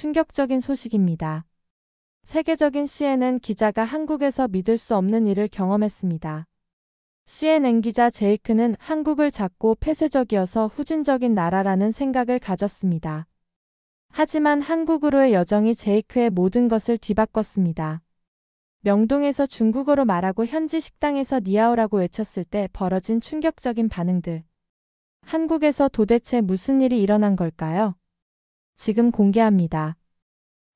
충격적인 소식입니다. 세계적인 CNN 기자가 한국에서 믿을 수 없는 일을 경험했습니다. CNN 기자 제이크는 한국을 작고 폐쇄적이어서 후진적인 나라라는 생각을 가졌습니다. 하지만 한국으로의 여정이 제이크의 모든 것을 뒤바꿨습니다. 명동에서 중국어로 말하고 현지 식당에서 니하오라고 외쳤을 때 벌어진 충격적인 반응들. 한국에서 도대체 무슨 일이 일어난 걸까요? 지금 공개합니다.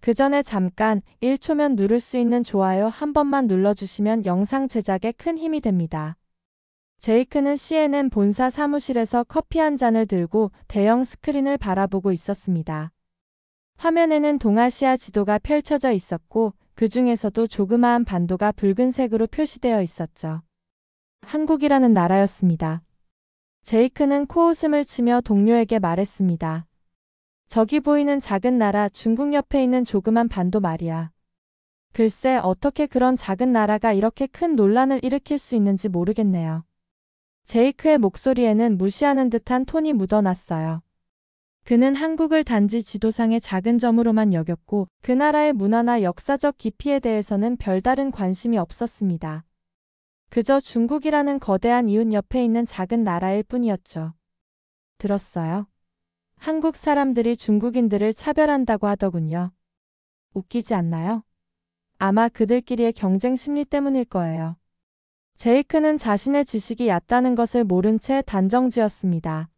그 전에 잠깐 1초면 누를 수 있는 좋아요 한 번만 눌러주시면 영상 제작에 큰 힘이 됩니다. 제이크는 CNN 본사 사무실에서 커피 한 잔을 들고 대형 스크린을 바라보고 있었습니다. 화면에는 동아시아 지도가 펼쳐져 있었고 그 중에서도 조그마한 반도가 붉은색으로 표시되어 있었죠. 한국이라는 나라였습니다. 제이크는 코웃음을 치며 동료에게 말했습니다. 저기 보이는 작은 나라 중국 옆에 있는 조그만 반도 말이야. 글쎄 어떻게 그런 작은 나라가 이렇게 큰 논란을 일으킬 수 있는지 모르겠네요. 제이크의 목소리에는 무시하는 듯한 톤이 묻어났어요. 그는 한국을 단지 지도상의 작은 점으로만 여겼고 그 나라의 문화나 역사적 깊이에 대해서는 별다른 관심이 없었습니다. 그저 중국이라는 거대한 이웃 옆에 있는 작은 나라일 뿐이었죠. 들었어요? 한국 사람들이 중국인들을 차별한다고 하더군요. 웃기지 않나요? 아마 그들끼리의 경쟁 심리 때문일 거예요. 제이크는 자신의 지식이 얕다는 것을 모른 채 단정지었습니다.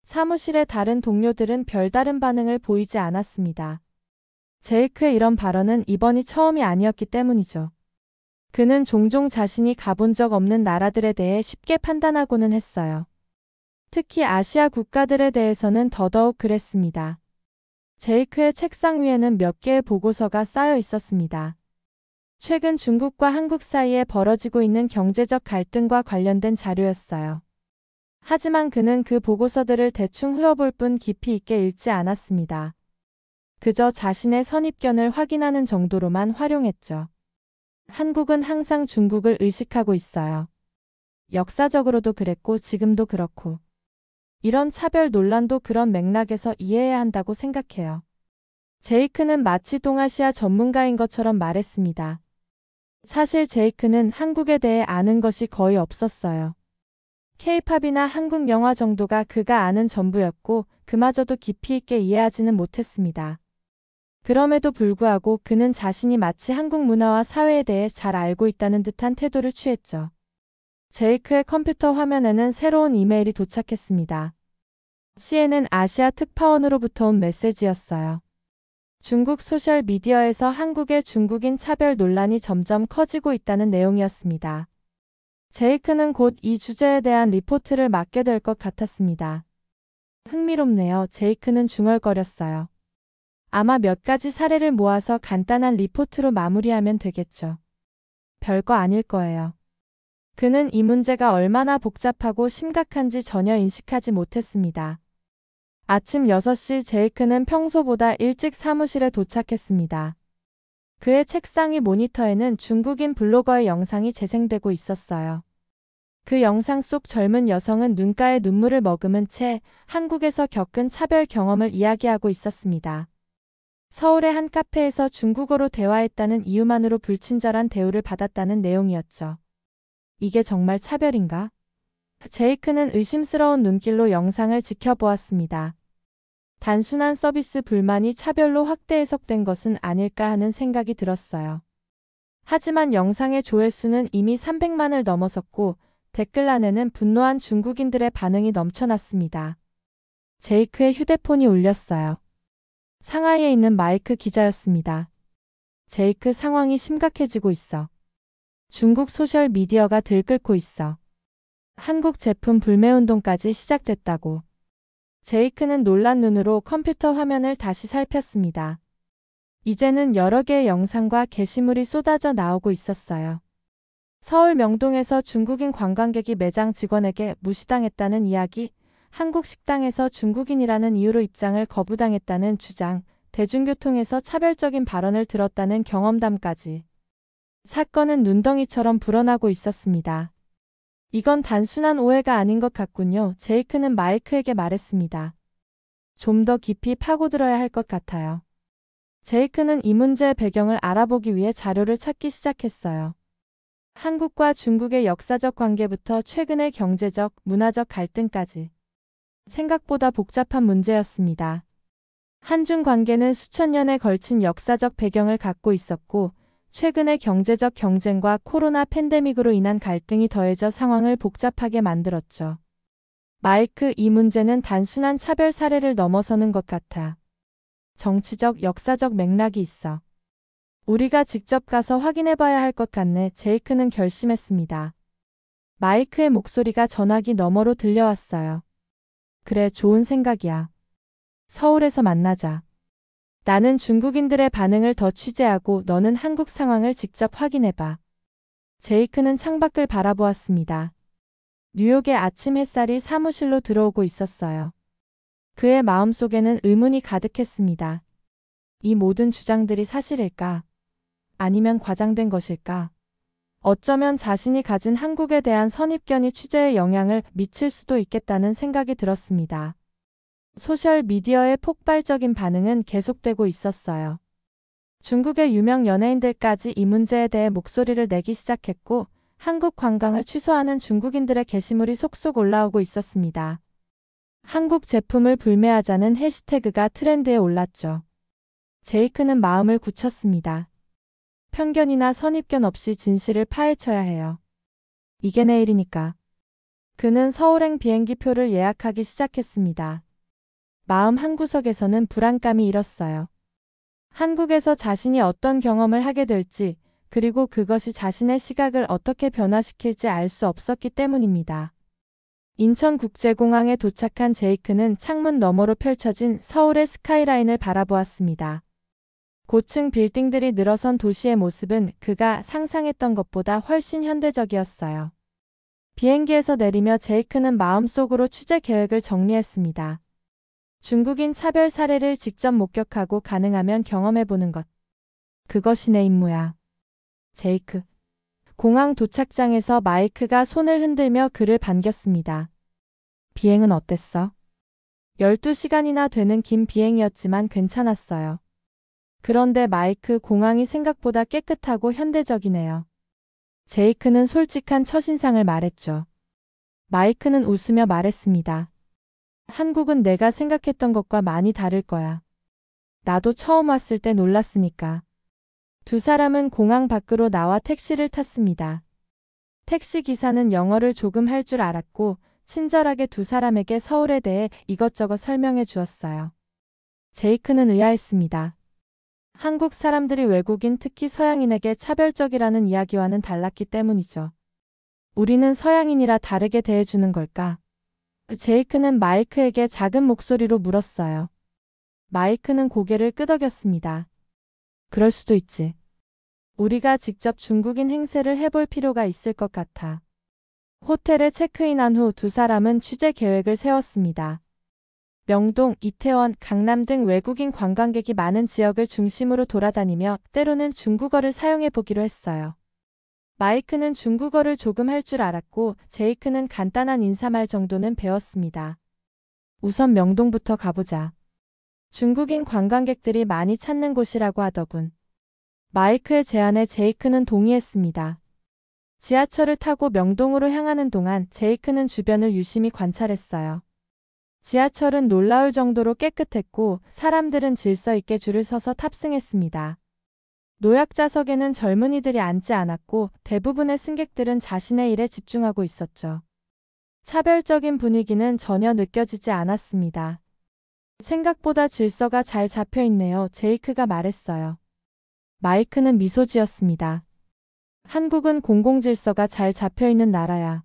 사무실의 다른 동료들은 별다른 반응을 보이지 않았습니다. 제이크의 이런 발언은 이번이 처음이 아니었기 때문이죠. 그는 종종 자신이 가본 적 없는 나라들에 대해 쉽게 판단하고는 했어요. 특히 아시아 국가들에 대해서는 더더욱 그랬습니다. 제이크의 책상 위에는 몇 개의 보고서가 쌓여 있었습니다. 최근 중국과 한국 사이에 벌어지고 있는 경제적 갈등과 관련된 자료였어요. 하지만 그는 그 보고서들을 대충 흘려볼 뿐 깊이 있게 읽지 않았습니다. 그저 자신의 선입견을 확인하는 정도로만 활용했죠. 한국은 항상 중국을 의식하고 있어요. 역사적으로도 그랬고 지금도 그렇고. 이런 차별 논란도 그런 맥락에서 이해해야 한다고 생각해요. 제이크는 마치 동아시아 전문가인 것처럼 말했습니다. 사실 제이크는 한국에 대해 아는 것이 거의 없었어요. K-팝이나 한국 영화 정도가 그가 아는 전부였고 그마저도 깊이 있게 이해하지는 못했습니다. 그럼에도 불구하고 그는 자신이 마치 한국 문화와 사회에 대해 잘 알고 있다는 듯한 태도를 취했죠. 제이크의 컴퓨터 화면에는 새로운 이메일이 도착했습니다. CNN 아시아 특파원으로부터 온 메시지였어요. 중국 소셜미디어에서 한국의 중국인 차별 논란이 점점 커지고 있다는 내용이었습니다. 제이크는 곧 이 주제에 대한 리포트를 맡게 될 것 같았습니다. 흥미롭네요. 제이크는 중얼거렸어요. 아마 몇 가지 사례를 모아서 간단한 리포트로 마무리하면 되겠죠. 별거 아닐 거예요. 그는 이 문제가 얼마나 복잡하고 심각한지 전혀 인식하지 못했습니다. 아침 6시 제이크는 평소보다 일찍 사무실에 도착했습니다. 그의 책상 위 모니터에는 중국인 블로거의 영상이 재생되고 있었어요. 그 영상 속 젊은 여성은 눈가에 눈물을 머금은 채 한국에서 겪은 차별 경험을 이야기하고 있었습니다. 서울의 한 카페에서 중국어로 대화했다는 이유만으로 불친절한 대우를 받았다는 내용이었죠. 이게 정말 차별인가? 제이크는 의심스러운 눈길로 영상을 지켜보았습니다. 단순한 서비스 불만이 차별로 확대 해석된 것은 아닐까 하는 생각이 들었어요. 하지만 영상의 조회수는 이미 300만을 넘어섰고 댓글란에는 분노한 중국인들의 반응이 넘쳐났습니다. 제이크의 휴대폰이 울렸어요. 상하이에 있는 마이크 기자였습니다. 제이크 상황이 심각해지고 있어. 중국 소셜미디어가 들끓고 있어. 한국 제품 불매운동까지 시작됐다고. 제이크는 놀란 눈으로 컴퓨터 화면을 다시 살폈습니다. 이제는 여러 개의 영상과 게시물이 쏟아져 나오고 있었어요. 서울 명동에서 중국인 관광객이 매장 직원에게 무시당했다는 이야기, 한국 식당에서 중국인이라는 이유로 입장을 거부당했다는 주장, 대중교통에서 차별적인 발언을 들었다는 경험담까지. 사건은 눈덩이처럼 불어나고 있었습니다. 이건 단순한 오해가 아닌 것 같군요. 제이크는 마이크에게 말했습니다. 좀 더 깊이 파고들어야 할 것 같아요. 제이크는 이 문제의 배경을 알아보기 위해 자료를 찾기 시작했어요. 한국과 중국의 역사적 관계부터 최근의 경제적, 문화적 갈등까지. 생각보다 복잡한 문제였습니다. 한중 관계는 수천 년에 걸친 역사적 배경을 갖고 있었고, 최근의 경제적 경쟁과 코로나 팬데믹으로 인한 갈등이 더해져 상황을 복잡하게 만들었죠. 마이크, 이 문제는 단순한 차별 사례를 넘어서는 것 같아. 정치적, 역사적 맥락이 있어. 우리가 직접 가서 확인해봐야 할 것 같네. 제이크는 결심했습니다. 마이크의 목소리가 전화기 너머로 들려왔어요. 그래, 좋은 생각이야. 서울에서 만나자. 나는 중국인들의 반응을 더 취재하고 너는 한국 상황을 직접 확인해봐. 제이크는 창밖을 바라보았습니다. 뉴욕의 아침 햇살이 사무실로 들어오고 있었어요. 그의 마음속에는 의문이 가득했습니다. 이 모든 주장들이 사실일까? 아니면 과장된 것일까? 어쩌면 자신이 가진 한국에 대한 선입견이 취재에 영향을 미칠 수도 있겠다는 생각이 들었습니다. 소셜미디어의 폭발적인 반응은 계속되고 있었어요. 중국의 유명 연예인들까지 이 문제에 대해 목소리를 내기 시작했고, 한국 관광을 취소하는 중국인들의 게시물이 속속 올라오고 있었습니다. 한국 제품을 불매하자는 해시태그가 트렌드에 올랐죠. 제이크는 마음을 굳혔습니다. 편견이나 선입견 없이 진실을 파헤쳐야 해요. 이게 내일이니까. 그는 서울행 비행기표를 예약하기 시작했습니다. 마음 한구석에서는 불안감이 일었어요. 한국에서 자신이 어떤 경험을 하게 될지, 그리고 그것이 자신의 시각을 어떻게 변화시킬지 알 수 없었기 때문입니다. 인천국제공항에 도착한 제이크는 창문 너머로 펼쳐진 서울의 스카이라인을 바라보았습니다. 고층 빌딩들이 늘어선 도시의 모습은 그가 상상했던 것보다 훨씬 현대적이었어요. 비행기에서 내리며 제이크는 마음속으로 취재 계획을 정리했습니다. 중국인 차별 사례를 직접 목격하고 가능하면 경험해보는 것. 그것이 내 임무야. 제이크. 공항 도착장에서 마이크가 손을 흔들며 그를 반겼습니다. 비행은 어땠어? 12시간이나 되는 긴 비행이었지만 괜찮았어요. 그런데 마이크, 공항이 생각보다 깨끗하고 현대적이네요. 제이크는 솔직한 첫인상을 말했죠. 마이크는 웃으며 말했습니다. 한국은 내가 생각했던 것과 많이 다를 거야. 나도 처음 왔을 때 놀랐으니까. 두 사람은 공항 밖으로 나와 택시를 탔습니다. 택시 기사는 영어를 조금 할 줄 알았고 친절하게 두 사람에게 서울에 대해 이것저것 설명해 주었어요. 제이크는 의아했습니다. 한국 사람들이 외국인, 특히 서양인에게 차별적이라는 이야기와는 달랐기 때문이죠. 우리는 서양인이라 다르게 대해주는 걸까? 제이크는 마이크에게 작은 목소리로 물었어요. 마이크는 고개를 끄덕였습니다. 그럴 수도 있지. 우리가 직접 중국인 행세를 해볼 필요가 있을 것 같아. 호텔에 체크인한 후 두 사람은 취재 계획을 세웠습니다. 명동, 이태원, 강남 등 외국인 관광객이 많은 지역을 중심으로 돌아다니며 때로는 중국어를 사용해 보기로 했어요. 마이크는 중국어를 조금 할 줄 알았고 제이크는 간단한 인사말 정도는 배웠습니다. 우선 명동부터 가보자. 중국인 관광객들이 많이 찾는 곳이라고 하더군. 마이크의 제안에 제이크는 동의했습니다. 지하철을 타고 명동으로 향하는 동안 제이크는 주변을 유심히 관찰했어요. 지하철은 놀라울 정도로 깨끗했고 사람들은 질서 있게 줄을 서서 탑승했습니다. 노약자석에는 젊은이들이 앉지 않았고 대부분의 승객들은 자신의 일에 집중하고 있었죠. 차별적인 분위기는 전혀 느껴지지 않았습니다. 생각보다 질서가 잘 잡혀 있네요. 제이크가 말했어요. 마이크는 미소 지었습니다. 한국은 공공질서가 잘 잡혀 있는 나라야.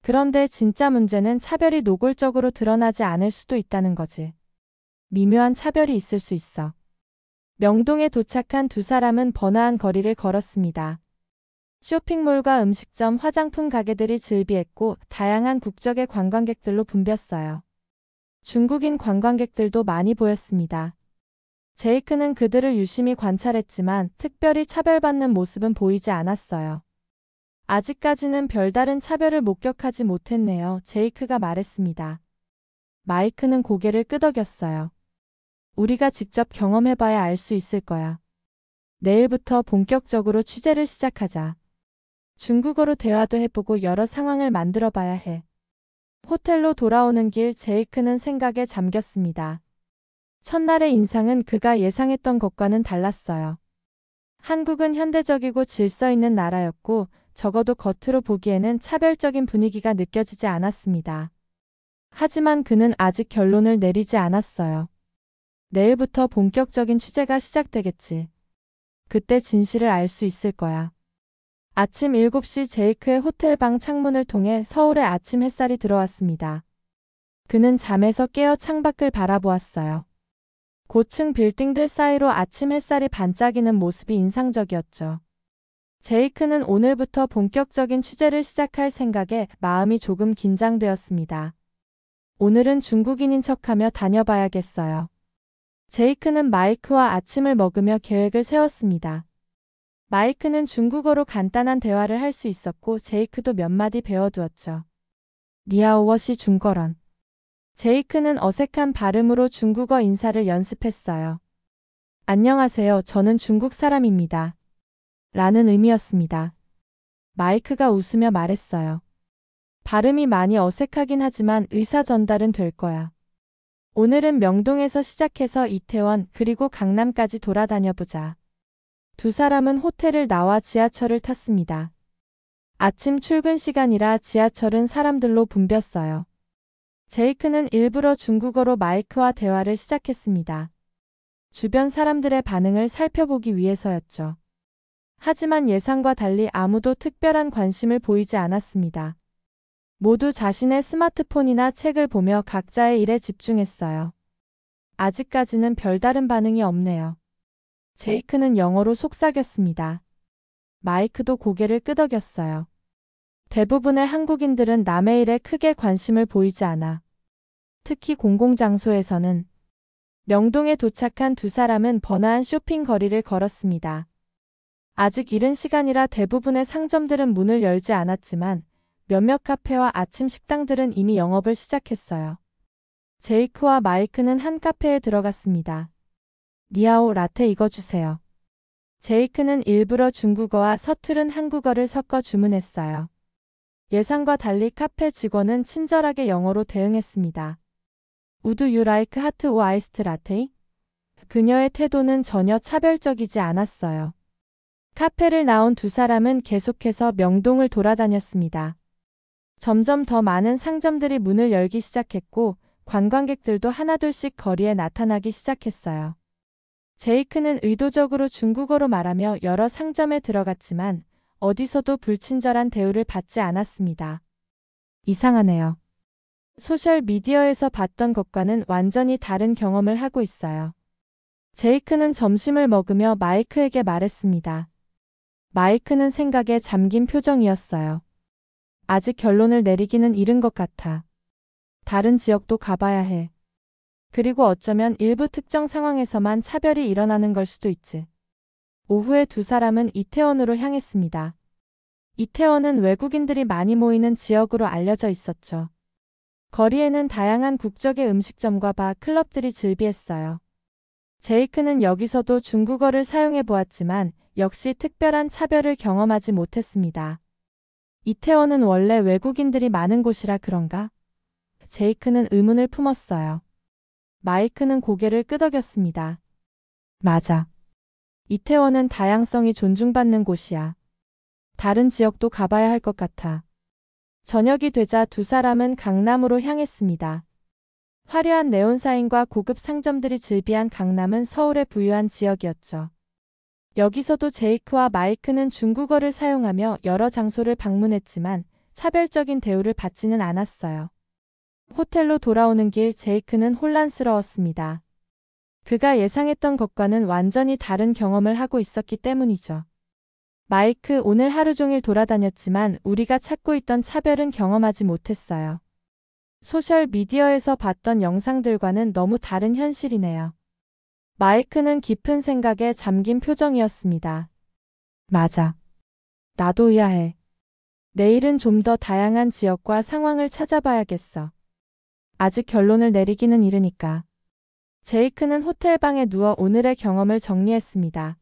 그런데 진짜 문제는 차별이 노골적으로 드러나지 않을 수도 있다는 거지. 미묘한 차별이 있을 수 있어. 명동에 도착한 두 사람은 번화한 거리를 걸었습니다. 쇼핑몰과 음식점, 화장품 가게들이 즐비했고 다양한 국적의 관광객들로 붐볐어요. 중국인 관광객들도 많이 보였습니다. 제이크는 그들을 유심히 관찰했지만 특별히 차별받는 모습은 보이지 않았어요. 아직까지는 별다른 차별을 목격하지 못했네요. 제이크가 말했습니다. 마이크는 고개를 끄덕였어요. 우리가 직접 경험해봐야 알 수 있을 거야. 내일부터 본격적으로 취재를 시작하자. 중국어로 대화도 해보고 여러 상황을 만들어봐야 해. 호텔로 돌아오는 길 제이크는 생각에 잠겼습니다. 첫날의 인상은 그가 예상했던 것과는 달랐어요. 한국은 현대적이고 질서 있는 나라였고 적어도 겉으로 보기에는 차별적인 분위기가 느껴지지 않았습니다. 하지만 그는 아직 결론을 내리지 않았어요. 내일부터 본격적인 취재가 시작되겠지. 그때 진실을 알 수 있을 거야. 아침 7시 제이크의 호텔방 창문을 통해 서울의 아침 햇살이 들어왔습니다. 그는 잠에서 깨어 창밖을 바라보았어요. 고층 빌딩들 사이로 아침 햇살이 반짝이는 모습이 인상적이었죠. 제이크는 오늘부터 본격적인 취재를 시작할 생각에 마음이 조금 긴장되었습니다. 오늘은 중국인인 척하며 다녀봐야겠어요. 제이크는 마이크와 아침을 먹으며 계획을 세웠습니다. 마이크는 중국어로 간단한 대화를 할 수 있었고 제이크도 몇 마디 배워두었죠. 니하오워시 중거런. 제이크는 어색한 발음으로 중국어 인사를 연습했어요. 안녕하세요. 저는 중국 사람입니다. 라는 의미였습니다. 마이크가 웃으며 말했어요. 발음이 많이 어색하긴 하지만 의사 전달은 될 거야. 오늘은 명동에서 시작해서 이태원 그리고 강남까지 돌아다녀보자. 두 사람은 호텔을 나와 지하철을 탔습니다. 아침 출근 시간이라 지하철은 사람들로 붐볐어요. 제이크는 일부러 중국어로 마이크와 대화를 시작했습니다. 주변 사람들의 반응을 살펴보기 위해서였죠. 하지만 예상과 달리 아무도 특별한 관심을 보이지 않았습니다. 모두 자신의 스마트폰이나 책을 보며 각자의 일에 집중했어요. 아직까지는 별다른 반응이 없네요. 제이크는 영어로 속삭였습니다. 마이크도 고개를 끄덕였어요. 대부분의 한국인들은 남의 일에 크게 관심을 보이지 않아. 특히 공공장소에서는. 명동에 도착한 두 사람은 번화한 쇼핑 거리를 걸었습니다. 아직 이른 시간이라 대부분의 상점들은 문을 열지 않았지만 몇몇 카페와 아침 식당들은 이미 영업을 시작했어요. 제이크와 마이크는 한 카페에 들어갔습니다. 니하오 라테 이거 주세요. 제이크는 일부러 중국어와 서투른 한국어를 섞어 주문했어요. 예상과 달리 카페 직원은 친절하게 영어로 대응했습니다. Would you like hot or iced latte? 그녀의 태도는 전혀 차별적이지 않았어요. 카페를 나온 두 사람은 계속해서 명동을 돌아다녔습니다. 점점 더 많은 상점들이 문을 열기 시작했고 관광객들도 하나둘씩 거리에 나타나기 시작했어요. 제이크는 의도적으로 중국어로 말하며 여러 상점에 들어갔지만 어디서도 불친절한 대우를 받지 않았습니다. 이상하네요. 소셜미디어에서 봤던 것과는 완전히 다른 경험을 하고 있어요. 제이크는 점심을 먹으며 마이크에게 말했습니다. 마이크는 생각에 잠긴 표정이었어요. 아직 결론을 내리기는 이른 것 같아. 다른 지역도 가봐야 해. 그리고 어쩌면 일부 특정 상황에서만 차별이 일어나는 걸 수도 있지. 오후에 두 사람은 이태원으로 향했습니다. 이태원은 외국인들이 많이 모이는 지역으로 알려져 있었죠. 거리에는 다양한 국적의 음식점과 바, 클럽들이 즐비했어요. 제이크는 여기서도 중국어를 사용해 보았지만 역시 특별한 차별을 경험하지 못했습니다. 이태원은 원래 외국인들이 많은 곳이라 그런가? 제이크는 의문을 품었어요. 마이크는 고개를 끄덕였습니다. 맞아. 이태원은 다양성이 존중받는 곳이야. 다른 지역도 가봐야 할 것 같아. 저녁이 되자 두 사람은 강남으로 향했습니다. 화려한 네온사인과 고급 상점들이 즐비한 강남은 서울의 부유한 지역이었죠. 여기서도 제이크와 마이크는 중국어를 사용하며 여러 장소를 방문했지만 차별적인 대우를 받지는 않았어요. 호텔로 돌아오는 길 제이크는 혼란스러웠습니다. 그가 예상했던 것과는 완전히 다른 경험을 하고 있었기 때문이죠. 마이크, 오늘 하루 종일 돌아다녔지만 우리가 찾고 있던 차별은 경험하지 못했어요. 소셜미디어에서 봤던 영상들과는 너무 다른 현실이네요. 마이크는 깊은 생각에 잠긴 표정이었습니다. 맞아. 나도 의아해. 내일은 좀 더 다양한 지역과 상황을 찾아봐야겠어. 아직 결론을 내리기는 이르니까. 제이크는 호텔방에 누워 오늘의 경험을 정리했습니다.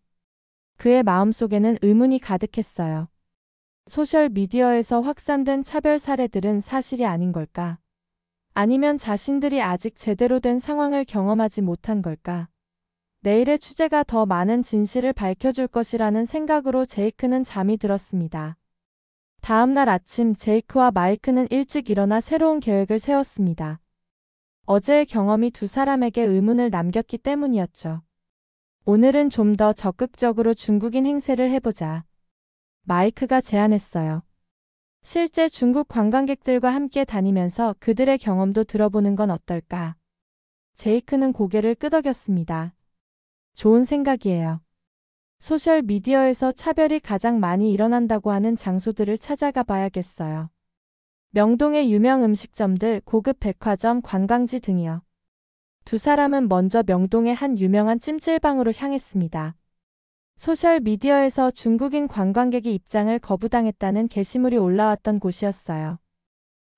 그의 마음속에는 의문이 가득했어요. 소셜미디어에서 확산된 차별 사례들은 사실이 아닌 걸까? 아니면 자신들이 아직 제대로 된 상황을 경험하지 못한 걸까? 내일의 취재가 더 많은 진실을 밝혀줄 것이라는 생각으로 제이크는 잠이 들었습니다. 다음 날 아침 제이크와 마이크는 일찍 일어나 새로운 계획을 세웠습니다. 어제의 경험이 두 사람에게 의문을 남겼기 때문이었죠. 오늘은 좀 더 적극적으로 중국인 행세를 해보자. 마이크가 제안했어요. 실제 중국 관광객들과 함께 다니면서 그들의 경험도 들어보는 건 어떨까? 제이크는 고개를 끄덕였습니다. 좋은 생각이에요. 소셜미디어에서 차별이 가장 많이 일어난다고 하는 장소들을 찾아가 봐야겠어요. 명동의 유명 음식점들, 고급 백화점, 관광지 등이요. 두 사람은 먼저 명동의 한 유명한 찜질방으로 향했습니다. 소셜미디어에서 중국인 관광객이 입장을 거부당했다는 게시물이 올라왔던 곳이었어요.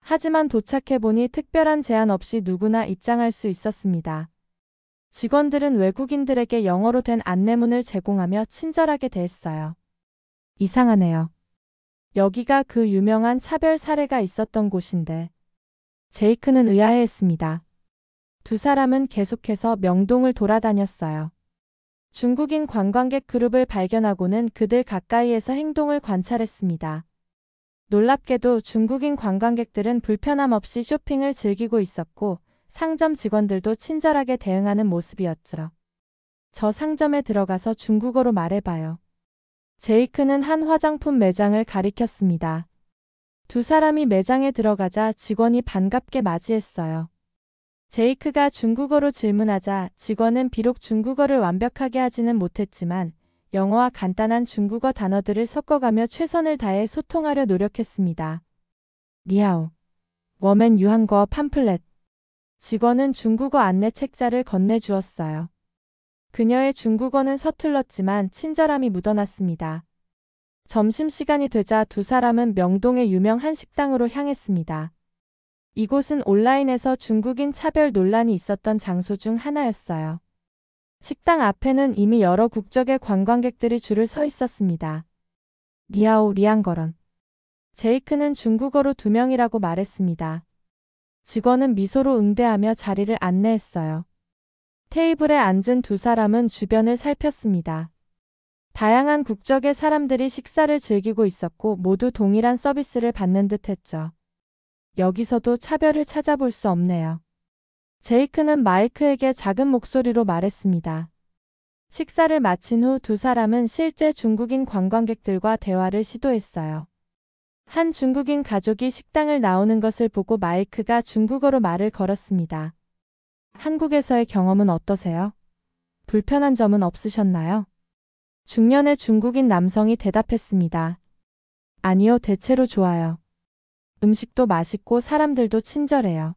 하지만 도착해보니 특별한 제한 없이 누구나 입장할 수 있었습니다. 직원들은 외국인들에게 영어로 된 안내문을 제공하며 친절하게 대했어요. 이상하네요. 여기가 그 유명한 차별 사례가 있었던 곳인데. 제이크는 의아해했습니다. 두 사람은 계속해서 명동을 돌아다녔어요. 중국인 관광객 그룹을 발견하고는 그들 가까이에서 행동을 관찰했습니다. 놀랍게도 중국인 관광객들은 불편함 없이 쇼핑을 즐기고 있었고 상점 직원들도 친절하게 대응하는 모습이었죠. 저 상점에 들어가서 중국어로 말해봐요. 제이크는 한 화장품 매장을 가리켰습니다. 두 사람이 매장에 들어가자 직원이 반갑게 맞이했어요. 제이크가 중국어로 질문하자 직원은 비록 중국어를 완벽하게 하지는 못했지만 영어와 간단한 중국어 단어들을 섞어가며 최선을 다해 소통하려 노력했습니다. 니하오. 워맨 유한거 팜플렛. 직원은 중국어 안내 책자를 건네주었어요. 그녀의 중국어는 서툴렀지만 친절함이 묻어났습니다. 점심시간이 되자 두 사람은 명동의 유명 한식당으로 향했습니다. 이곳은 온라인에서 중국인 차별 논란이 있었던 장소 중 하나였어요. 식당 앞에는 이미 여러 국적의 관광객들이 줄을 서 있었습니다. 니하오 리앙거런. 제이크는 중국어로 2명이라고 말했습니다. 직원은 미소로 응대하며 자리를 안내했어요. 테이블에 앉은 두 사람은 주변을 살폈습니다. 다양한 국적의 사람들이 식사를 즐기고 있었고 모두 동일한 서비스를 받는 듯 했죠. 여기서도 차별을 찾아볼 수 없네요. 제이크는 마이크에게 작은 목소리로 말했습니다. 식사를 마친 후 두 사람은 실제 중국인 관광객들과 대화를 시도했어요. 한 중국인 가족이 식당을 나오는 것을 보고 마이크가 중국어로 말을 걸었습니다. 한국에서의 경험은 어떠세요? 불편한 점은 없으셨나요? 중년의 중국인 남성이 대답했습니다. 아니요, 대체로 좋아요. 음식도 맛있고 사람들도 친절해요.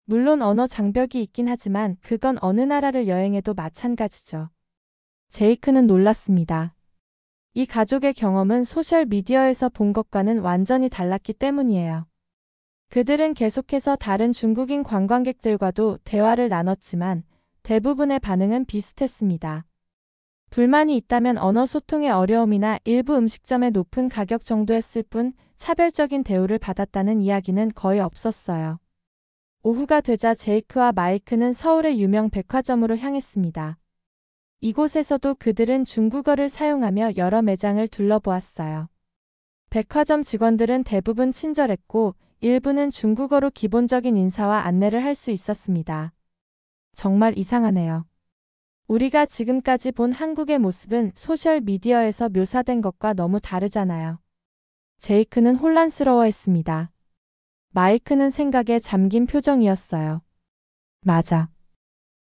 물론 언어 장벽이 있긴 하지만 그건 어느 나라를 여행해도 마찬가지죠. 제이크는 놀랐습니다. 이 가족의 경험은 소셜미디어에서 본 것과는 완전히 달랐기 때문이에요. 그들은 계속해서 다른 중국인 관광객들과도 대화를 나눴지만 대부분의 반응은 비슷했습니다. 불만이 있다면 언어 소통의 어려움이나 일부 음식점의 높은 가격 정도였을 뿐 차별적인 대우를 받았다는 이야기는 거의 없었어요. 오후가 되자 제이크와 마이크는 서울의 유명 백화점으로 향했습니다. 이곳에서도 그들은 중국어를 사용하며 여러 매장을 둘러보았어요. 백화점 직원들은 대부분 친절했고 일부는 중국어로 기본적인 인사와 안내를 할 수 있었습니다. 정말 이상하네요. 우리가 지금까지 본 한국의 모습은 소셜미디어에서 묘사된 것과 너무 다르잖아요. 제이크는 혼란스러워했습니다. 마이크는 생각에 잠긴 표정이었어요. 맞아.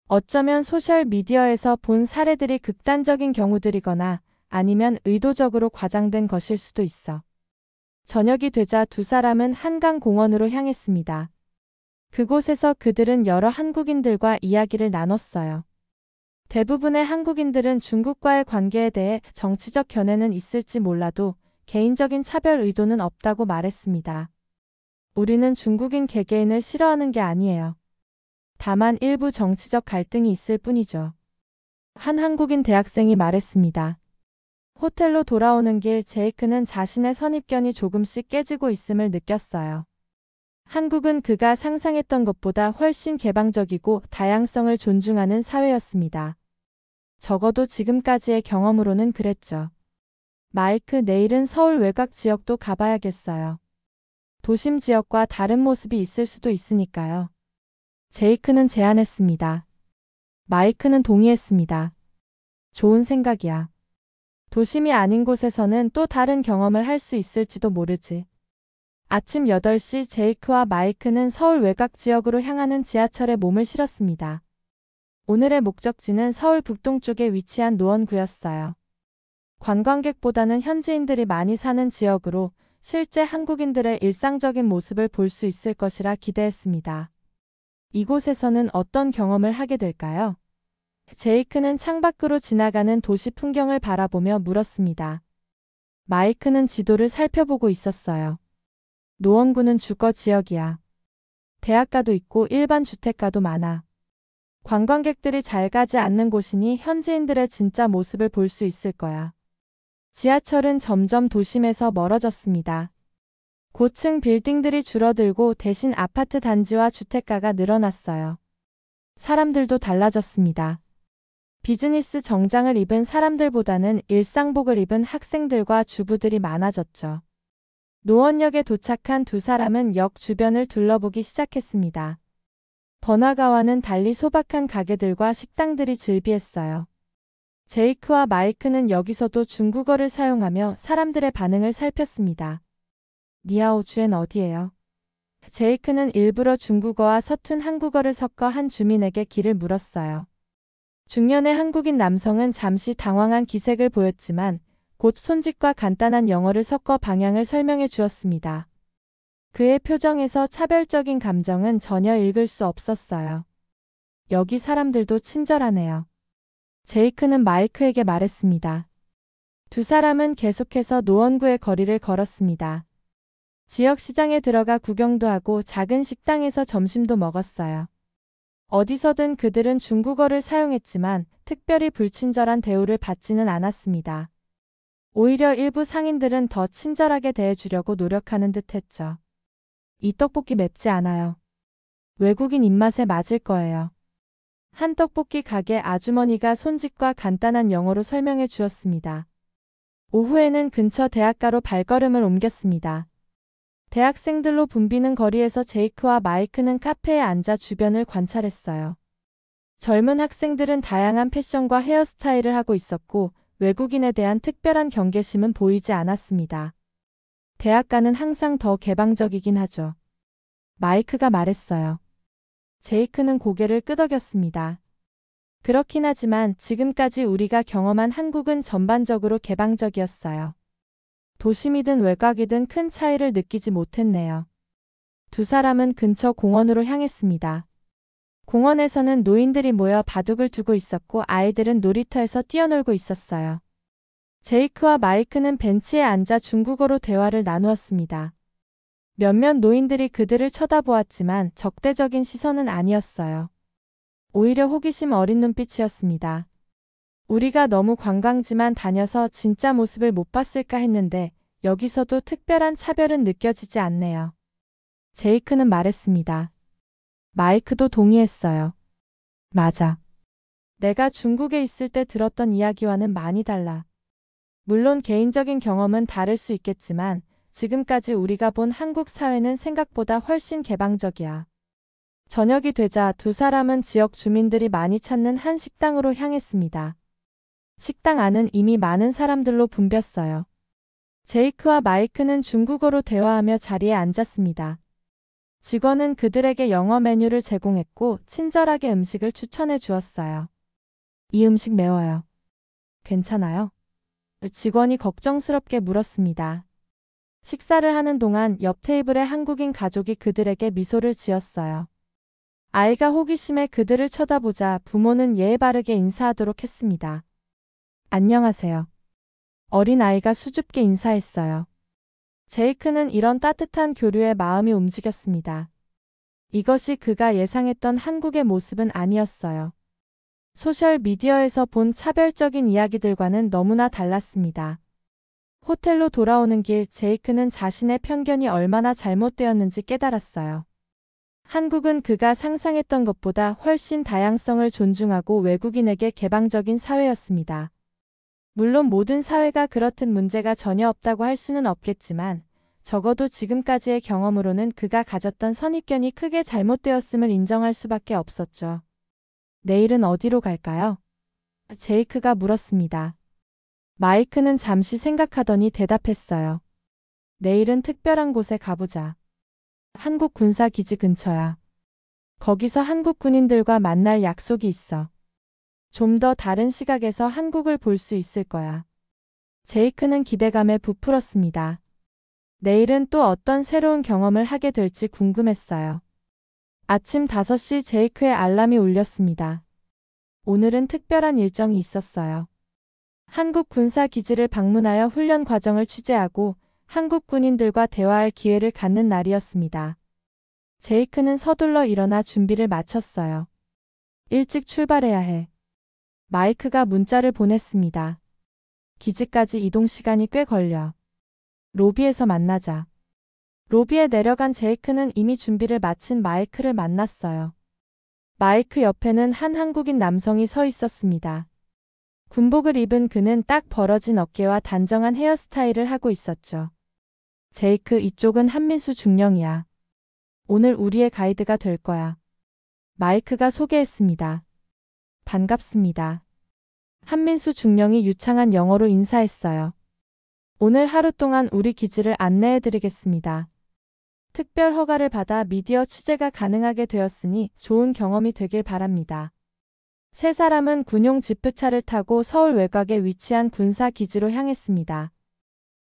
어쩌면 소셜미디어에서 본 사례들이 극단적인 경우들이거나 아니면 의도적으로 과장된 것일 수도 있어. 저녁이 되자 두 사람은 한강공원으로 향했습니다. 그곳에서 그들은 여러 한국인들과 이야기를 나눴어요. 대부분의 한국인들은 중국과의 관계에 대해 정치적 견해는 있을지 몰라도 개인적인 차별 의도는 없다고 말했습니다. 우리는 중국인 개개인을 싫어하는 게 아니에요. 다만 일부 정치적 갈등이 있을 뿐이죠. 한 한국인 대학생이 말했습니다. 호텔로 돌아오는 길 제이크는 자신의 선입견이 조금씩 깨지고 있음을 느꼈어요. 한국은 그가 상상했던 것보다 훨씬 개방적이고 다양성을 존중하는 사회였습니다. 적어도 지금까지의 경험으로는 그랬죠. 마이크, 내일은 서울 외곽 지역도 가봐야겠어요. 도심 지역과 다른 모습이 있을 수도 있으니까요. 제이크는 제안했습니다. 마이크는 동의했습니다. 좋은 생각이야. 도심이 아닌 곳에서는 또 다른 경험을 할 수 있을지도 모르지. 아침 8시 제이크와 마이크는 서울 외곽 지역으로 향하는 지하철에 몸을 실었습니다. 오늘의 목적지는 서울 북동쪽에 위치한 노원구였어요. 관광객보다는 현지인들이 많이 사는 지역으로 실제 한국인들의 일상적인 모습을 볼 수 있을 것이라 기대했습니다. 이곳에서는 어떤 경험을 하게 될까요? 제이크는 창밖으로 지나가는 도시 풍경을 바라보며 물었습니다. 마이크는 지도를 살펴보고 있었어요. 노원구는 주거 지역이야. 대학가도 있고 일반 주택가도 많아. 관광객들이 잘 가지 않는 곳이니 현지인들의 진짜 모습을 볼 수 있을 거야. 지하철은 점점 도심에서 멀어졌습니다. 고층 빌딩들이 줄어들고 대신 아파트 단지와 주택가가 늘어났어요. 사람들도 달라졌습니다. 비즈니스 정장을 입은 사람들보다는 일상복을 입은 학생들과 주부들이 많아졌죠. 노원역에 도착한 두 사람은 역 주변을 둘러보기 시작했습니다. 번화가와는 달리 소박한 가게들과 식당들이 즐비했어요. 제이크와 마이크는 여기서도 중국어를 사용하며 사람들의 반응을 살폈습니다. 니하오 주엔 어디예요? 제이크는 일부러 중국어와 서툰 한국어를 섞어 한 주민에게 길을 물었어요. 중년의 한국인 남성은 잠시 당황한 기색을 보였지만 곧 손짓과 간단한 영어를 섞어 방향을 설명해 주었습니다. 그의 표정에서 차별적인 감정은 전혀 읽을 수 없었어요. 여기 사람들도 친절하네요. 제이크는 마이크에게 말했습니다. 두 사람은 계속해서 노원구의 거리를 걸었습니다. 지역 시장에 들어가 구경도 하고 작은 식당에서 점심도 먹었어요. 어디서든 그들은 중국어를 사용했지만 특별히 불친절한 대우를 받지는 않았습니다. 오히려 일부 상인들은 더 친절하게 대해주려고 노력하는 듯했죠. 이 떡볶이 맵지 않아요. 외국인 입맛에 맞을 거예요. 한 떡볶이 가게 아주머니가 손짓과 간단한 영어로 설명해 주었습니다. 오후에는 근처 대학가로 발걸음을 옮겼습니다. 대학생들로 붐비는 거리에서 제이크와 마이크는 카페에 앉아 주변을 관찰했어요. 젊은 학생들은 다양한 패션과 헤어스타일을 하고 있었고 외국인에 대한 특별한 경계심은 보이지 않았습니다. 대학가는 항상 더 개방적이긴 하죠. 마이크가 말했어요. 제이크는 고개를 끄덕였습니다. 그렇긴 하지만 지금까지 우리가 경험한 한국은 전반적으로 개방적이었어요. 도심이든 외곽이든 큰 차이를 느끼지 못했네요. 두 사람은 근처 공원으로 향했습니다. 공원에서는 노인들이 모여 바둑을 두고 있었고 아이들은 놀이터에서 뛰어놀고 있었어요. 제이크와 마이크는 벤치에 앉아 중국어로 대화를 나누었습니다. 몇몇 노인들이 그들을 쳐다보았지만 적대적인 시선은 아니었어요. 오히려 호기심 어린 눈빛이었습니다. 우리가 너무 관광지만 다녀서 진짜 모습을 못 봤을까 했는데 여기서도 특별한 차별은 느껴지지 않네요. 제이크는 말했습니다. 마이크도 동의했어요. 맞아. 내가 중국에 있을 때 들었던 이야기와는 많이 달라. 물론 개인적인 경험은 다를 수 있겠지만 지금까지 우리가 본 한국 사회는 생각보다 훨씬 개방적이야. 저녁이 되자 두 사람은 지역 주민들이 많이 찾는 한 식당으로 향했습니다. 식당 안은 이미 많은 사람들로 붐볐어요. 제이크와 마이크는 중국어로 대화하며 자리에 앉았습니다. 직원은 그들에게 영어 메뉴를 제공했고 친절하게 음식을 추천해 주었어요. 이 음식 매워요. 괜찮아요? 직원이 걱정스럽게 물었습니다. 식사를 하는 동안 옆 테이블의 한국인 가족이 그들에게 미소를 지었어요. 아이가 호기심에 그들을 쳐다보자 부모는 예의 바르게 인사하도록 했습니다. 안녕하세요. 어린아이가 수줍게 인사했어요. 제이크는 이런 따뜻한 교류에 마음이 움직였습니다. 이것이 그가 예상했던 한국의 모습은 아니었어요. 소셜미디어에서 본 차별적인 이야기들과는 너무나 달랐습니다. 호텔로 돌아오는 길 제이크는 자신의 편견이 얼마나 잘못되었는지 깨달았어요. 한국은 그가 상상했던 것보다 훨씬 다양성을 존중하고 외국인에게 개방적인 사회였습니다. 물론 모든 사회가 그렇듯 문제가 전혀 없다고 할 수는 없겠지만 적어도 지금까지의 경험으로는 그가 가졌던 선입견이 크게 잘못되었음을 인정할 수밖에 없었죠. 내일은 어디로 갈까요? 제이크가 물었습니다. 마이크는 잠시 생각하더니 대답했어요. 내일은 특별한 곳에 가보자. 한국 군사기지 근처야. 거기서 한국 군인들과 만날 약속이 있어. 좀 더 다른 시각에서 한국을 볼 수 있을 거야. 제이크는 기대감에 부풀었습니다. 내일은 또 어떤 새로운 경험을 하게 될지 궁금했어요. 아침 5시 제이크의 알람이 울렸습니다. 오늘은 특별한 일정이 있었어요. 한국 군사기지를 방문하여 훈련 과정을 취재하고 한국 군인들과 대화할 기회를 갖는 날이었습니다. 제이크는 서둘러 일어나 준비를 마쳤어요. 일찍 출발해야 해. 마이크가 문자를 보냈습니다. 기지까지 이동 시간이 꽤 걸려. 로비에서 만나자. 로비에 내려간 제이크는 이미 준비를 마친 마이크를 만났어요. 마이크 옆에는 한 한국인 남성이 서 있었습니다. 군복을 입은 그는 딱 벌어진 어깨와 단정한 헤어스타일을 하고 있었죠. 제이크, 이쪽은 한민수 중령이야. 오늘 우리의 가이드가 될 거야. 마이크가 소개했습니다. 반갑습니다. 한민수 중령이 유창한 영어로 인사했어요. 오늘 하루 동안 우리 기지를 안내해드리겠습니다. 특별 허가를 받아 미디어 취재가 가능하게 되었으니 좋은 경험이 되길 바랍니다. 세 사람은 군용 지프차를 타고 서울 외곽에 위치한 군사기지로 향했습니다.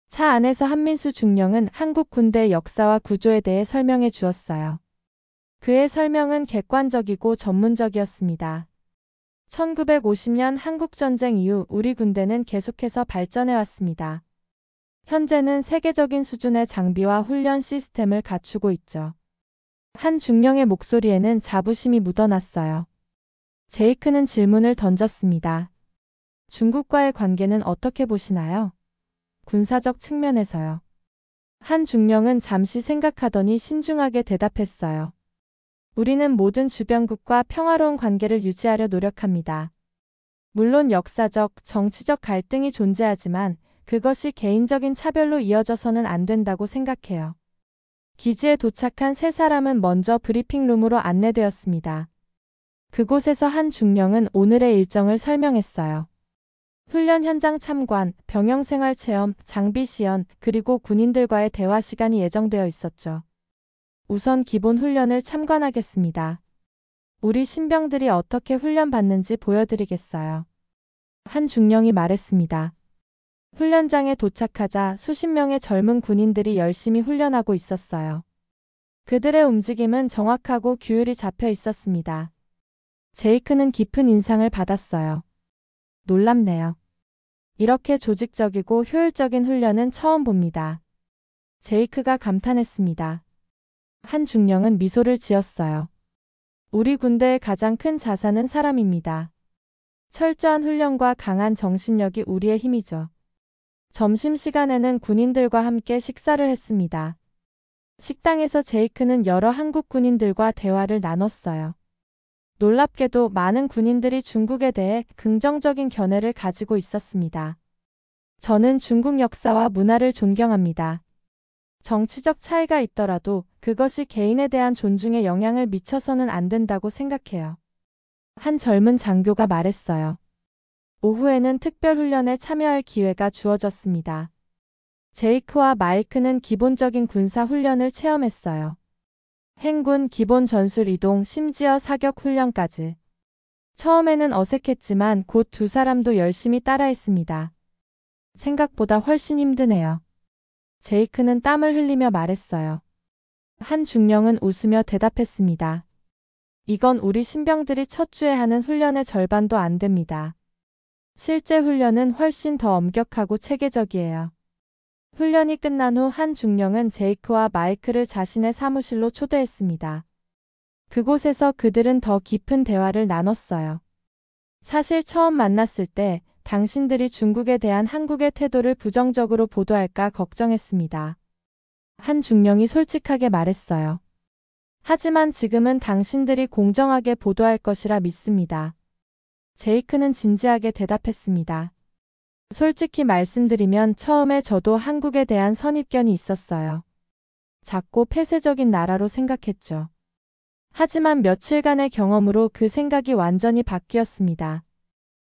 차 안에서 한민수 중령은 한국 군대의 역사와 구조에 대해 설명해 주었어요. 그의 설명은 객관적이고 전문적이었습니다. 1950년 한국전쟁 이후 우리 군대는 계속해서 발전해 왔습니다. 현재는 세계적인 수준의 장비와 훈련 시스템을 갖추고 있죠. 한 중령의 목소리에는 자부심이 묻어났어요. 제이크는 질문을 던졌습니다. 중국과의 관계는 어떻게 보시나요? 군사적 측면에서요. 한 중령은 잠시 생각하더니 신중하게 대답했어요. 우리는 모든 주변국과 평화로운 관계를 유지하려 노력합니다. 물론 역사적, 정치적 갈등이 존재하지만 그것이 개인적인 차별로 이어져서는 안 된다고 생각해요. 기지에 도착한 세 사람은 먼저 브리핑룸으로 안내되었습니다. 그곳에서 한 중령은 오늘의 일정을 설명했어요. 훈련 현장 참관, 병영생활 체험, 장비 시연, 그리고 군인들과의 대화 시간이 예정되어 있었죠. 우선 기본 훈련을 참관하겠습니다. 우리 신병들이 어떻게 훈련받는지 보여드리겠어요. 한 중령이 말했습니다. 훈련장에 도착하자 수십 명의 젊은 군인들이 열심히 훈련하고 있었어요. 그들의 움직임은 정확하고 규율이 잡혀 있었습니다. 제이크는 깊은 인상을 받았어요. 놀랍네요. 이렇게 조직적이고 효율적인 훈련은 처음 봅니다. 제이크가 감탄했습니다. 한 중령은 미소를 지었어요. 우리 군대의 가장 큰 자산은 사람입니다. 철저한 훈련과 강한 정신력이 우리의 힘이죠. 점심시간에는 군인들과 함께 식사를 했습니다. 식당에서 제이크는 여러 한국 군인들과 대화를 나눴어요. 놀랍게도 많은 군인들이 중국에 대해 긍정적인 견해를 가지고 있었습니다. 저는 중국 역사와 문화를 존경합니다. 정치적 차이가 있더라도 그것이 개인에 대한 존중에 영향을 미쳐서는 안 된다고 생각해요. 한 젊은 장교가 말했어요. 오후에는 특별훈련에 참여할 기회가 주어졌습니다. 제이크와 마이크는 기본적인 군사훈련을 체험했어요. 행군, 기본 전술 이동, 심지어 사격 훈련까지. 처음에는 어색했지만 곧 두 사람도 열심히 따라했습니다. 생각보다 훨씬 힘드네요. 제이크는 땀을 흘리며 말했어요. 한 중령은 웃으며 대답했습니다. 이건 우리 신병들이 첫 주에 하는 훈련의 절반도 안 됩니다. 실제 훈련은 훨씬 더 엄격하고 체계적이에요. 훈련이 끝난 후 한 중령은 제이크와 마이크를 자신의 사무실로 초대했습니다. 그곳에서 그들은 더 깊은 대화를 나눴어요. 사실 처음 만났을 때 당신들이 중국에 대한 한국의 태도를 부정적으로 보도할까 걱정했습니다. 한 중령이 솔직하게 말했어요. 하지만 지금은 당신들이 공정하게 보도할 것이라 믿습니다. 제이크는 진지하게 대답했습니다. 솔직히 말씀드리면 처음에 저도 한국에 대한 선입견이 있었어요. 작고 폐쇄적인 나라로 생각했죠. 하지만 며칠간의 경험으로 그 생각이 완전히 바뀌었습니다.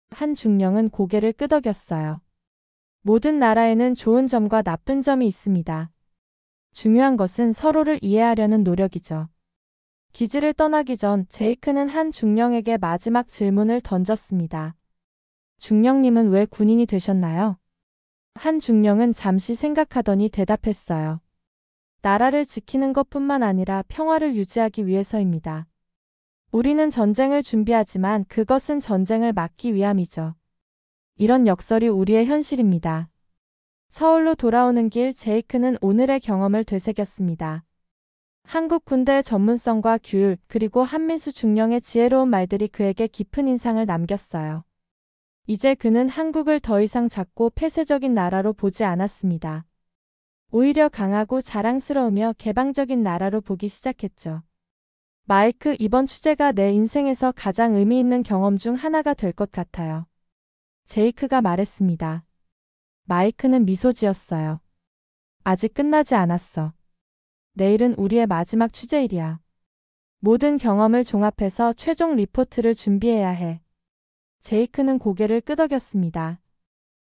한 중령은 고개를 끄덕였어요. 모든 나라에는 좋은 점과 나쁜 점이 있습니다. 중요한 것은 서로를 이해하려는 노력이죠. 기지를 떠나기 전 제이크는 한 중령에게 마지막 질문을 던졌습니다. 중령님은 왜 군인이 되셨나요? 한 중령은 잠시 생각하더니 대답했어요. 나라를 지키는 것뿐만 아니라 평화를 유지하기 위해서입니다. 우리는 전쟁을 준비하지만 그것은 전쟁을 막기 위함이죠. 이런 역설이 우리의 현실입니다. 서울로 돌아오는 길 제이크는 오늘의 경험을 되새겼습니다. 한국 군대의 전문성과 규율 그리고 한민수 중령의 지혜로운 말들이 그에게 깊은 인상을 남겼어요. 이제 그는 한국을 더 이상 작고 폐쇄적인 나라로 보지 않았습니다. 오히려 강하고 자랑스러우며 개방적인 나라로 보기 시작했죠. 마이크, 이번 취재가 내 인생에서 가장 의미 있는 경험 중 하나가 될 것 같아요. 제이크가 말했습니다. 마이크는 미소 지었어요. 아직 끝나지 않았어. 내일은 우리의 마지막 취재일이야. 모든 경험을 종합해서 최종 리포트를 준비해야 해. 제이크는 고개를 끄덕였습니다.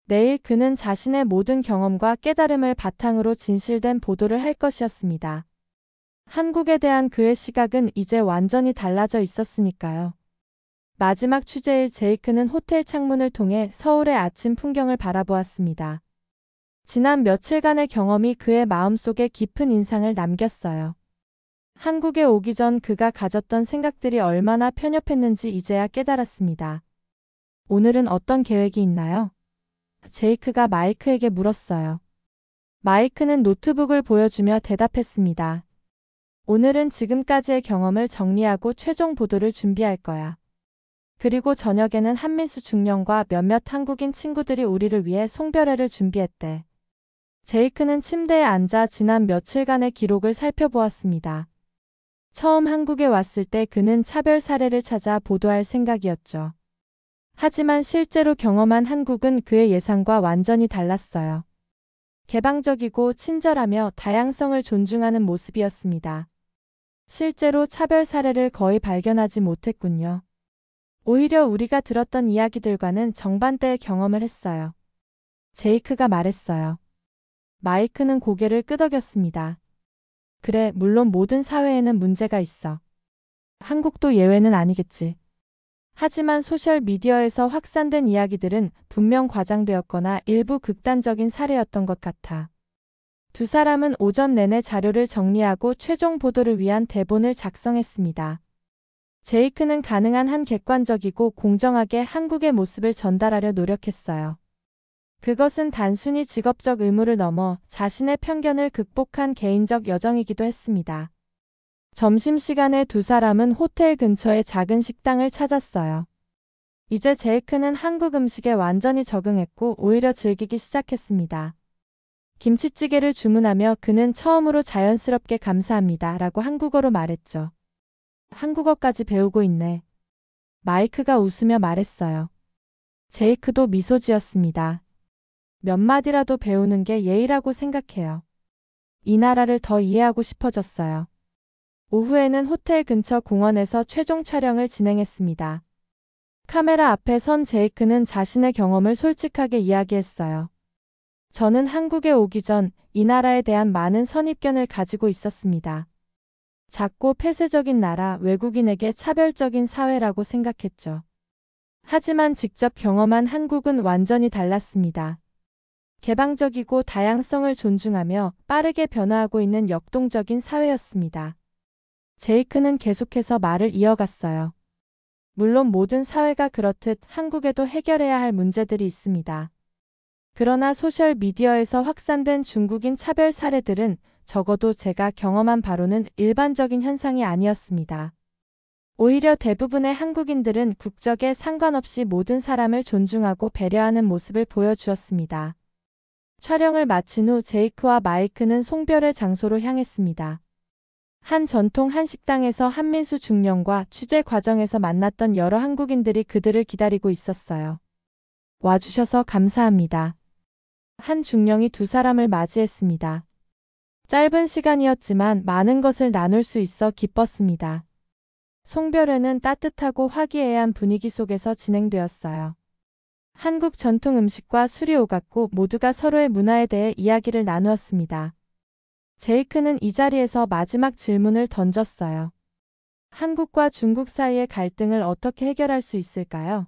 내일 그는 자신의 모든 경험과 깨달음을 바탕으로 진실된 보도를 할 것이었습니다. 한국에 대한 그의 시각은 이제 완전히 달라져 있었으니까요. 마지막 취재일 제이크는 호텔 창문을 통해 서울의 아침 풍경을 바라보았습니다. 지난 며칠간의 경험이 그의 마음속에 깊은 인상을 남겼어요. 한국에 오기 전 그가 가졌던 생각들이 얼마나 편협했는지 이제야 깨달았습니다. 오늘은 어떤 계획이 있나요? 제이크가 마이크에게 물었어요. 마이크는 노트북을 보여주며 대답했습니다. 오늘은 지금까지의 경험을 정리하고 최종 보도를 준비할 거야. 그리고 저녁에는 한민수 중령과 몇몇 한국인 친구들이 우리를 위해 송별회를 준비했대. 제이크는 침대에 앉아 지난 며칠간의 기록을 살펴보았습니다. 처음 한국에 왔을 때 그는 차별 사례를 찾아 보도할 생각이었죠. 하지만 실제로 경험한 한국은 그의 예상과 완전히 달랐어요. 개방적이고 친절하며 다양성을 존중하는 모습이었습니다. 실제로 차별 사례를 거의 발견하지 못했군요. 오히려 우리가 들었던 이야기들과는 정반대의 경험을 했어요. 제이크가 말했어요. 마이크는 고개를 끄덕였습니다. 그래, 물론 모든 사회에는 문제가 있어. 한국도 예외는 아니겠지. 하지만 소셜미디어에서 확산된 이야기들은 분명 과장되었거나 일부 극단적인 사례였던 것 같아. 두 사람은 오전 내내 자료를 정리하고 최종 보도를 위한 대본을 작성했습니다. 제이크는 가능한 한 객관적이고 공정하게 한국의 모습을 전달하려 노력했어요. 그것은 단순히 직업적 의무를 넘어 자신의 편견을 극복한 개인적 여정이기도 했습니다. 점심시간에 두 사람은 호텔 근처의 작은 식당을 찾았어요. 이제 제이크는 한국 음식에 완전히 적응했고 오히려 즐기기 시작했습니다. 김치찌개를 주문하며 그는 처음으로 자연스럽게 감사합니다 라고 한국어로 말했죠. 한국어까지 배우고 있네. 마이크가 웃으며 말했어요. 제이크도 미소 지었습니다. 몇 마디라도 배우는 게 예의라고 생각해요. 이 나라를 더 이해하고 싶어졌어요. 오후에는 호텔 근처 공원에서 최종 촬영을 진행했습니다. 카메라 앞에 선 제이크는 자신의 경험을 솔직하게 이야기했어요. 저는 한국에 오기 전 이 나라에 대한 많은 선입견을 가지고 있었습니다. 작고 폐쇄적인 나라, 외국인에게 차별적인 사회라고 생각했죠. 하지만 직접 경험한 한국은 완전히 달랐습니다. 개방적이고 다양성을 존중하며 빠르게 변화하고 있는 역동적인 사회였습니다. 제이크는 계속해서 말을 이어갔어요. 물론 모든 사회가 그렇듯 한국에도 해결해야 할 문제들이 있습니다. 그러나 소셜미디어에서 확산된 중국인 차별 사례들은 적어도 제가 경험한 바로는 일반적인 현상이 아니었습니다. 오히려 대부분의 한국인들은 국적에 상관없이 모든 사람을 존중하고 배려하는 모습을 보여주었습니다. 촬영을 마친 후 제이크와 마이크는 송별회 장소로 향했습니다. 한 전통 한식당에서 한민수 중령과 취재 과정에서 만났던 여러 한국인들이 그들을 기다리고 있었어요. 와주셔서 감사합니다. 한 중령이 두 사람을 맞이했습니다. 짧은 시간이었지만 많은 것을 나눌 수 있어 기뻤습니다. 송별회는 따뜻하고 화기애애한 분위기 속에서 진행되었어요. 한국 전통 음식과 술이 오갔고 모두가 서로의 문화에 대해 이야기를 나누었습니다. 제이크는 이 자리에서 마지막 질문을 던졌어요. 한국과 중국 사이의 갈등을 어떻게 해결할 수 있을까요?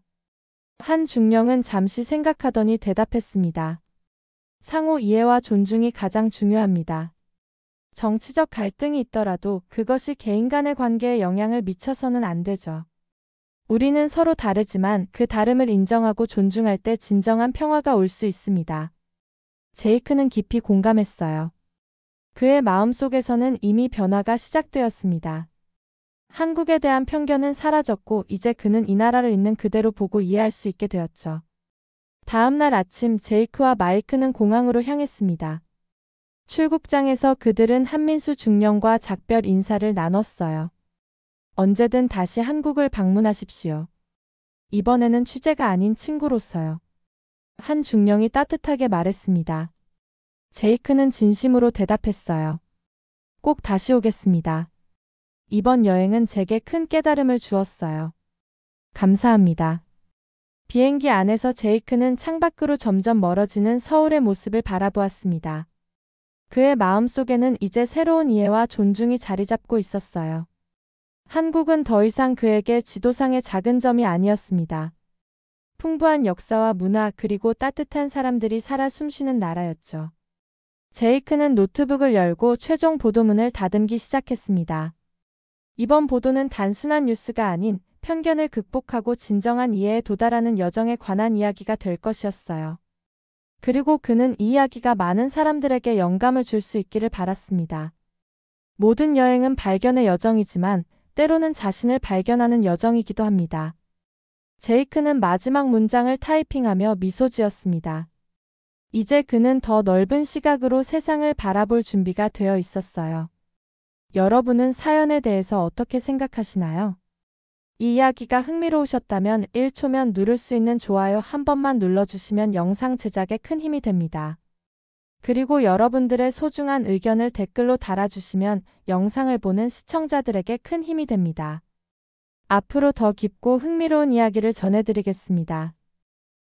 한 중령은 잠시 생각하더니 대답했습니다. 상호 이해와 존중이 가장 중요합니다. 정치적 갈등이 있더라도 그것이 개인 간의 관계에 영향을 미쳐서는 안 되죠. 우리는 서로 다르지만 그 다름을 인정하고 존중할 때 진정한 평화가 올 수 있습니다. 제이크는 깊이 공감했어요. 그의 마음속에서는 이미 변화가 시작되었습니다. 한국에 대한 편견은 사라졌고 이제 그는 이 나라를 있는 그대로 보고 이해할 수 있게 되었죠. 다음 날 아침 제이크와 마이크는 공항으로 향했습니다. 출국장에서 그들은 한민수 중령과 작별 인사를 나눴어요. 언제든 다시 한국을 방문하십시오. 이번에는 취재가 아닌 친구로서요. 한 중령이 따뜻하게 말했습니다. 제이크는 진심으로 대답했어요. 꼭 다시 오겠습니다. 이번 여행은 제게 큰 깨달음을 주었어요. 감사합니다. 비행기 안에서 제이크는 창밖으로 점점 멀어지는 서울의 모습을 바라보았습니다. 그의 마음속에는 이제 새로운 이해와 존중이 자리 잡고 있었어요. 한국은 더 이상 그에게 지도상의 작은 점이 아니었습니다. 풍부한 역사와 문화 그리고 따뜻한 사람들이 살아 숨쉬는 나라였죠. 제이크는 노트북을 열고 최종 보도문을 다듬기 시작했습니다. 이번 보도는 단순한 뉴스가 아닌 편견을 극복하고 진정한 이해에 도달하는 여정에 관한 이야기가 될 것이었어요. 그리고 그는 이 이야기가 많은 사람들에게 영감을 줄 수 있기를 바랐습니다. 모든 여행은 발견의 여정이지만 때로는 자신을 발견하는 여정이기도 합니다. 제이크는 마지막 문장을 타이핑하며 미소 지었습니다. 이제 그는 더 넓은 시각으로 세상을 바라볼 준비가 되어 있었어요. 여러분은 사연에 대해서 어떻게 생각하시나요? 이 이야기가 흥미로우셨다면 1초면 누를 수 있는 좋아요 한 번만 눌러주시면 영상 제작에 큰 힘이 됩니다. 그리고 여러분들의 소중한 의견을 댓글로 달아주시면 영상을 보는 시청자들에게 큰 힘이 됩니다. 앞으로 더 깊고 흥미로운 이야기를 전해드리겠습니다.